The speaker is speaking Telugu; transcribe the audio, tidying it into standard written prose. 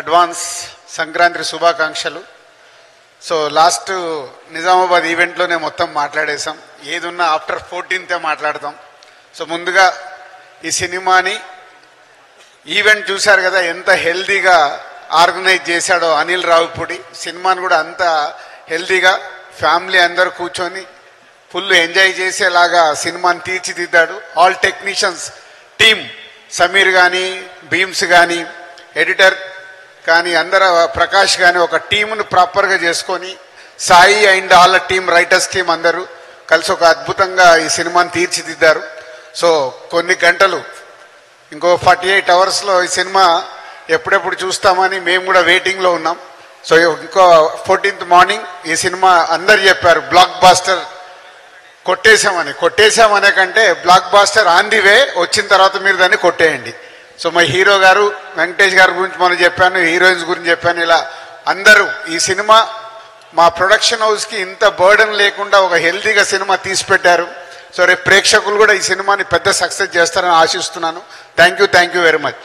అడ్వాన్స్ సంక్రాంతి శుభాకాంక్షలు. సో లాస్ట్ నిజామాబాద్ ఈవెంట్లోనే మొత్తం మాట్లాడేసాం. ఏదున్నా ఆఫ్టర్ 14th మాట్లాడతాం. సో ముందుగా ఈ సినిమాని ఈవెంట్ చూశారు కదా, ఎంత హెల్దీగా ఆర్గనైజ్ చేశాడో అనిల్ రావిపూడి. సినిమాని కూడా అంత హెల్దీగా ఫ్యామిలీ అందరూ కూర్చొని ఫుల్ ఎంజాయ్ చేసేలాగా సినిమాని తీర్చిదిద్దాడు. ఆల్ టెక్నీషియన్స్ టీమ్, సమీర్ కానీ, భీమ్స్ కానీ, ఎడిటర్ కానీ, అందరూ ప్రకాష్ కానీ ఒక టీమును ప్రాపర్గా చేసుకొని, సాయి అండ్ వాళ్ళ టీం, రైటర్స్ టీం అందరూ కలిసి ఒక అద్భుతంగా ఈ సినిమాని తీర్చిదిద్దారు. సో కొన్ని గంటలు, ఇంకో 48 hours ఈ సినిమా ఎప్పుడెప్పుడు చూస్తామని మేము కూడా వెయిటింగ్లో ఉన్నాం. సో ఇంకో 14th మార్నింగ్ ఈ సినిమా అందరు చెప్పారు బ్లాక్ బాస్టర్ కొట్టేశామనే కంటే blockbuster on the way, వచ్చిన తర్వాత మీరు దాన్ని కొట్టేయండి. సో మా హీరో గారు వెంకటేష్ గారి గురించి మనం చెప్పాను, హీరోయిన్స్ గురించి చెప్పాను. ఇలా అందరూ ఈ సినిమా మా ప్రొడక్షన్ హౌస్కి ఇంత బర్డన్ లేకుండా ఒక హెల్తీగా సినిమా తీసి పెట్టారు. సో రేపు ప్రేక్షకులు కూడా ఈ సినిమాని పెద్ద సక్సెస్ చేస్తారని ఆశిస్తున్నాను. Thank you very much.